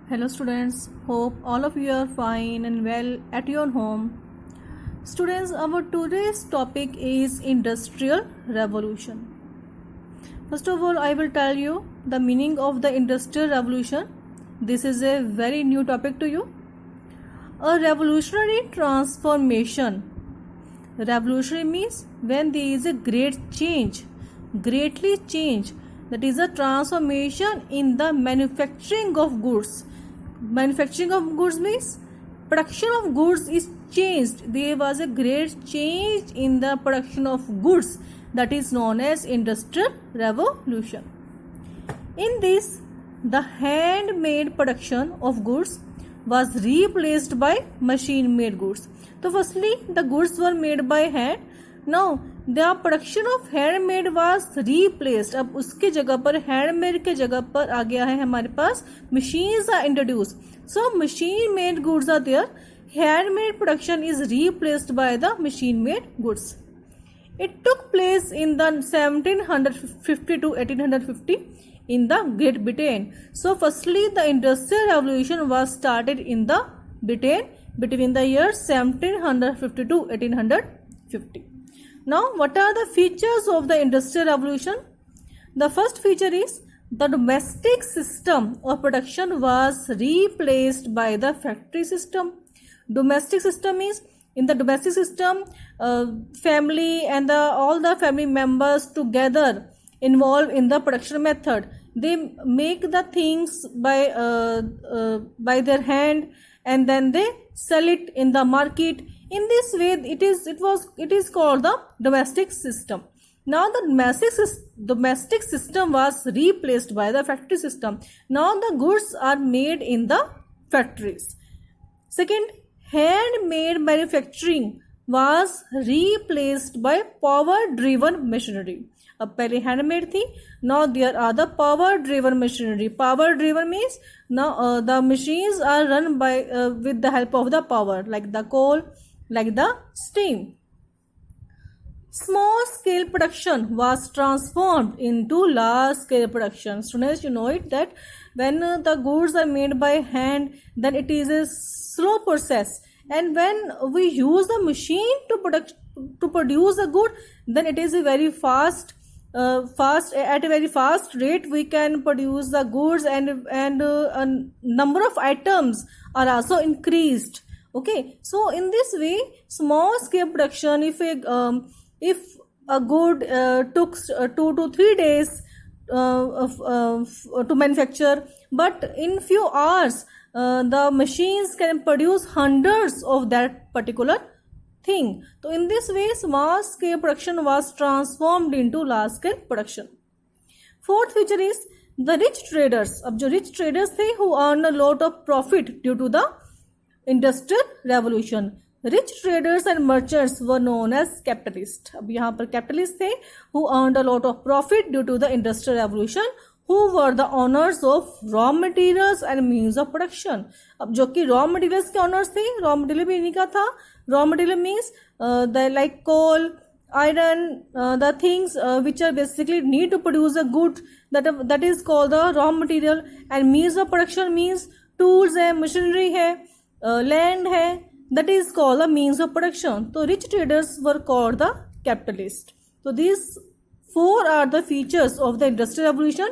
Hello students, hope all of you are fine and well at your home. Students, our today's topic is Industrial Revolution. First of all, I will tell you the meaning of the Industrial Revolution. This is a very new topic to you. A revolutionary transformation. Revolutionary means when there is a great change, greatly change. That is a transformation in the manufacturing of goods. Manufacturing of goods means production of goods is changed. There was a great change in the production of goods, that is known as Industrial Revolution. In this, the handmade production of goods was replaced by machine made goods. So firstly, the goods were made by hand. Now the production of handmade was replaced. अब उसके जगह पर handmade के जगह पर आ गया है हमारे पास machines are introduced. So machine made goods are there. Handmade production is replaced by the machine made goods. It took place in the 1750 to 1850 in the Great Britain. So firstly, the Industrial Revolution was started in the Britain between the years 1750 to 1850. Now, what are the features of the Industrial Revolution? The first feature is the domestic system of production was replaced by the factory system. Domestic system is, in the domestic system, family and all the family members together involved in the production method. They make the things by their hand and then they sell it in the market. In this way, it is called the domestic system. Now the domestic system was replaced by the factory system. Now the goods are made in the factories. Second, handmade manufacturing was replaced by power driven machinery. अब पहले handmade थी. Now there are the power driven machinery. Power driven means now the machines are run by with the help of the power, like the coal, like the steam. Small scale production was transformed into large scale production. Students, you know it that when the goods are made by hand, then it is a slow process, and when we use the machine to produce a good, then it is a very fast at a very fast rate we can produce the goods, and a number of items are also increased. Okay, so in this way, small scale production, if a good took 2 to 3 days to manufacture, but in few hours the machines can produce hundreds of that particular thing. So in this way, small scale production was transformed into large scale production. Fourth feature is the rich traders. अब जो rich traders थे who earned a lot of profit due to the Industrial Revolution. Rich traders and merchants were known as capitalists. अब यहाँ पर capitalists थे who earned a lot of profit due to the Industrial Revolution, who were the owners of raw materials and means of production. अब जो कि raw materials के owners थे, raw material भी इन्हीं का था. Raw material means the like coal, iron, the things which are basically need to produce a good, that is called the raw material. And means of production means tools है, machinery है, land है, that is called the means of production. So rich traders were called the capitalists. So these four are the features of the Industrial Revolution.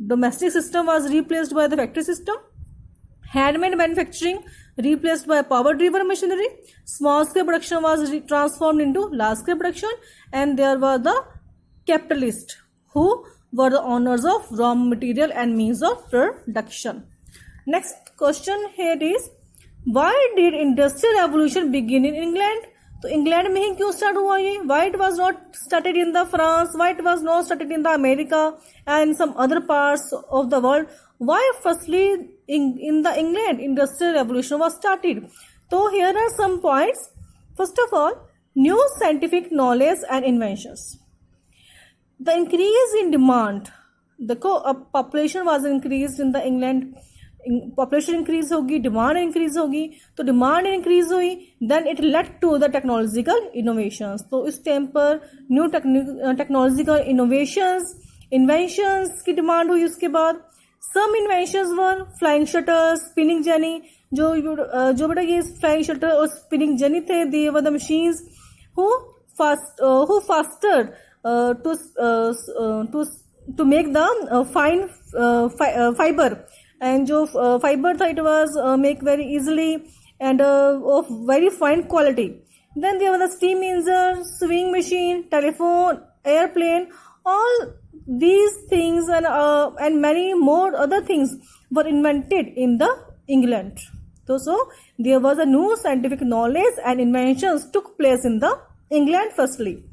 Domestic system was replaced by the factory system. Handmade manufacturing replaced by power driven machinery. Small scale production was transformed into large scale production, and there were the capitalists who were the owners of raw material and means of production. Next question here is, why did Industrial Revolution begin in England? तो England में ही क्यों start हुआ ये? Why it was not started in the France? Why it was not started in the America and some other parts of the world? Why firstly in the England Industrial Revolution was started? So here are some points. First of all, new scientific knowledge and inventions. The increase in demand. देखो population was increased in the England. Population increase होगी, demand increase होगी, तो demand increase हुई, then it led to the technological innovations. तो इस time पर new technological innovations, inventions की demand हुई. उसके बाद Some inventions were flying shutters, spinning jenny. जो बेटा ये flying shutter और spinning jenny थे, they were the machines who faster to make the fine fiber, and जो fiber था it was make very easily and of very fine quality. Then there was the steam engine, sewing machine, telephone, airplane. All these things and many more other things were invented in the England. So there was a new scientific knowledge and inventions took place in the England firstly.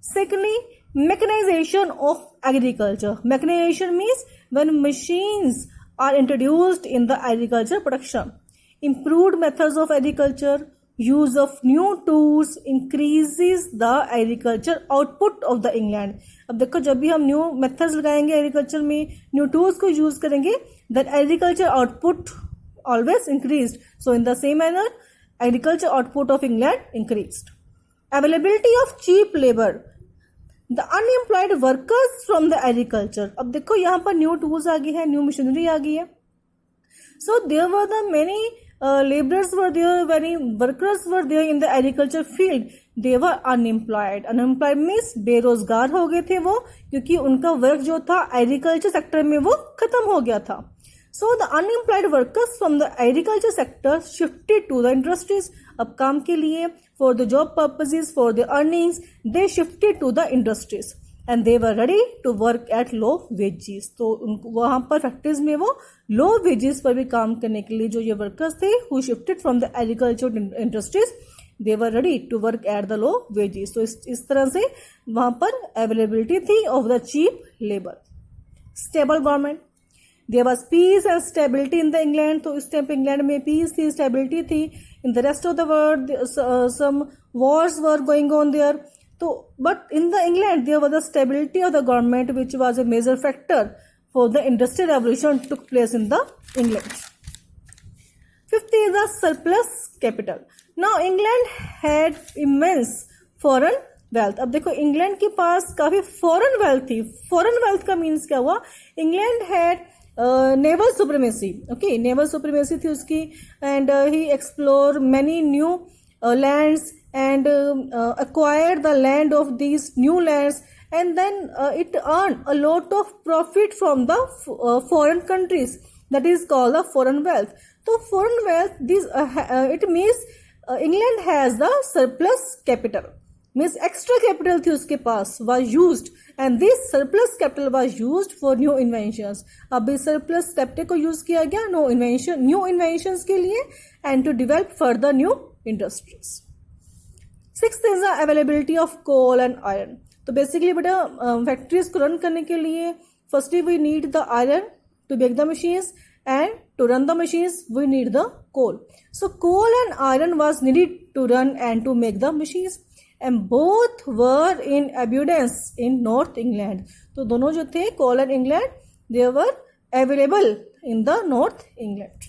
Secondly, mechanization of agriculture. Mechanization means when machines are introduced in the agriculture production. Improved methods of agriculture, use of new tools increases the agriculture output of the England. अब देखो जब भी हम new methods लगाएंगे agriculture में, new tools को use करेंगे, that agriculture output always increased. So in the same manner, agriculture output of England increased. Availability of cheap labor. The unemployed workers from the agriculture. अब देखो यहाँ पर new tools आ गई है, new machinery आ गई है. So there were the many laborers were there, many workers were there in the agriculture field. They were unemployed. Unemployed means बेरोजगार हो गए थे वो, क्योंकि उनका वर्क जो था एग्रीकल्चर सेक्टर में वो खत्म हो गया था. So the unemployed workers from the agriculture sector shifted to the industries. अब काम के लिए for the job purposes, for the earnings, they shifted to the industries and they were ready to work at low wages. तो वहाँ पर factories में वो low wages पर भी काम करने के लिए जो ये workers थे who shifted from the agriculture industries, they were ready to work at the low wages. तो इस तरह से वहाँ पर availability थी of the cheap labor. Stable government. There was peace and stability in the England. तो इस टाइम पे इंग्लैंड में peace थी, stability थी. In the rest of the world, some wars were going on there. तो but in the England there was the stability of the government, which was a major factor for the industrial revolution took place in the England. Fifth is the surplus capital. Now England had immense foreign wealth. अब देखो England के पास काफी foreign wealth थी. Foreign wealth का means क्या हुआ? England had naval supremacy. Okay, naval supremacy थी उसकी, and he explored many new lands and acquired the land of these new lands, and then it earned a lot of profit from the foreign countries. That is called the foreign wealth. So foreign wealth, this it means England has the surplus capital. Means extra capital थी उसके पास was used, and this surplus capital was used for new inventions. अब इस surplus capital को use किया गया new inventions के लिए and to develop further new industries. Sixth is the availability of coal and iron. तो basically बेटा factories को run करने के लिए firstly we need the iron to make the machines, and to run the machines we need the coal. So coal and iron was needed to run and to make the machines. And both were in abundance in North England. तो दोनों जो थे coal and England, they were available in the North England.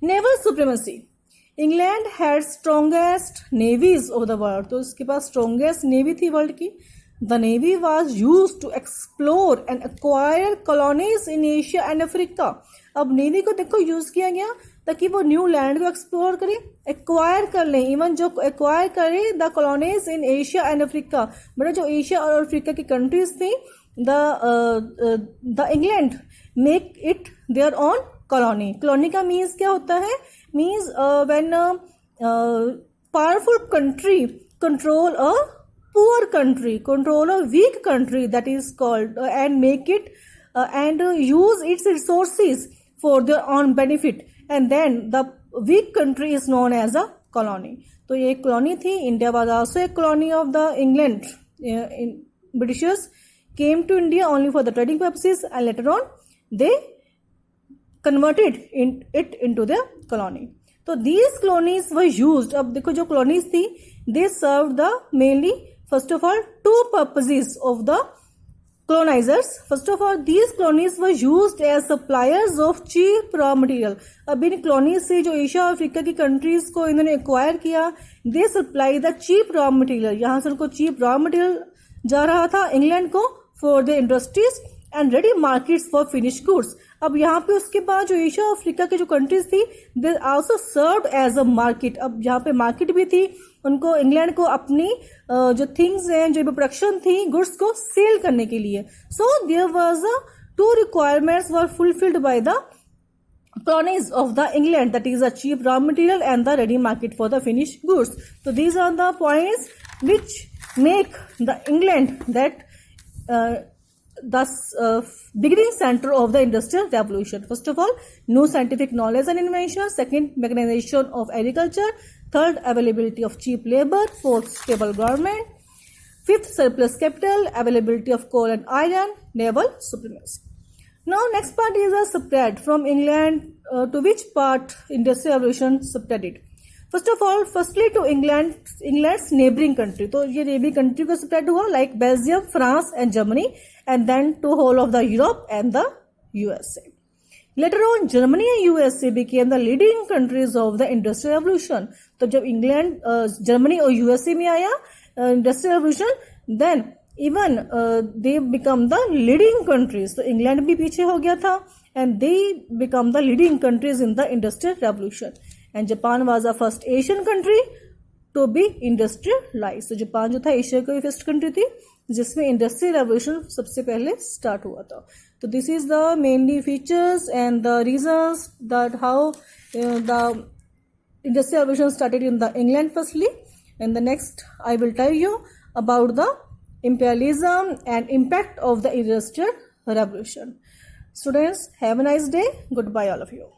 Naval supremacy. England had strongest navies of the world. तो उसके पास strongest navy थी world की. The navy was used to explore and acquire colonies in Asia and Africa. अब navy को देखो use किया गया ताकि वो न्यू लैंड को एक्सप्लोर करे, एक्वायर कर ले, इवन जो एक्वायर करे the colonies in Asia and Africa. But जो एशिया और अफ्रीका की कंट्रीज थी, the England make it their own colony. Colony का मीन्स क्या होता है? Means when powerful country control a poor country, control a weak country, that is called and make it and use its resources for their own benefit, and then the weak country is known as a colony. तो ये एक colony थी. India was also a colony of the England. Britishers came to India only for the trading purposes, and later on they converted it into their colony. तो these colonies were used. अब देखो जो colonies थी, they served the mainly first of all two purposes of the colonizers. First of all, these colonies were used as suppliers of cheap raw material. अब इन colonies से जो Asia और Africa की countries को इन्होंने एक्वायर किया, they supply the cheap raw material. यहाँ से उनको cheap raw material जा रहा था इंग्लैंड को for the industries, and ready markets for finished goods. अब यहाँ पे उसके बाद जो एशिया अफ्रीका के जो कंट्रीज थी they also serve as a market. अब यहाँ पे मार्केट भी थी, उनको इंग्लैंड को अपनी जो थिंग्स हैं, जो प्रोडक्शन थी गुड्स को सेल करने के लिए. So there was a two requirements were fulfilled by the colonies of the England, that is a cheap raw material and the ready market for the finished goods. So these are the points which make the England that the beginning center of the industrial revolution. First of all, new scientific knowledge and invention. Second, mechanization of agriculture. Third, availability of cheap labor. Fourth, stable government. Fifth, surplus capital, availability of coal and iron, naval supremacy. Now, next part is a spread from England to which part industrial revolution spreaded. First of all, firstly to England's neighboring country. तो ये neighboring country को spread हुआ like Belgium, France and Germany, and then to whole of the Europe and the USA. Later on, Germany and USA became the leading countries of the industrial revolution. तो जब England, Germany और USA में आया industrial revolution, then even they become the leading countries. तो England भी पीछे हो गया था and they become the leading countries in the industrial revolution. And Japan was the first Asian country to be industrialized. तो Japan जो था Asia की फर्स्ट कंट्री थी जिसमें इंडस्ट्रियल रेवोल्यूशन सबसे पहले स्टार्ट हुआ था. तो this is the mainly features and the reasons that how the industrial revolution started in the England firstly. In the next, I will tell you about the imperialism and impact of the industrial revolution. Students, have a nice day. Goodbye all of you.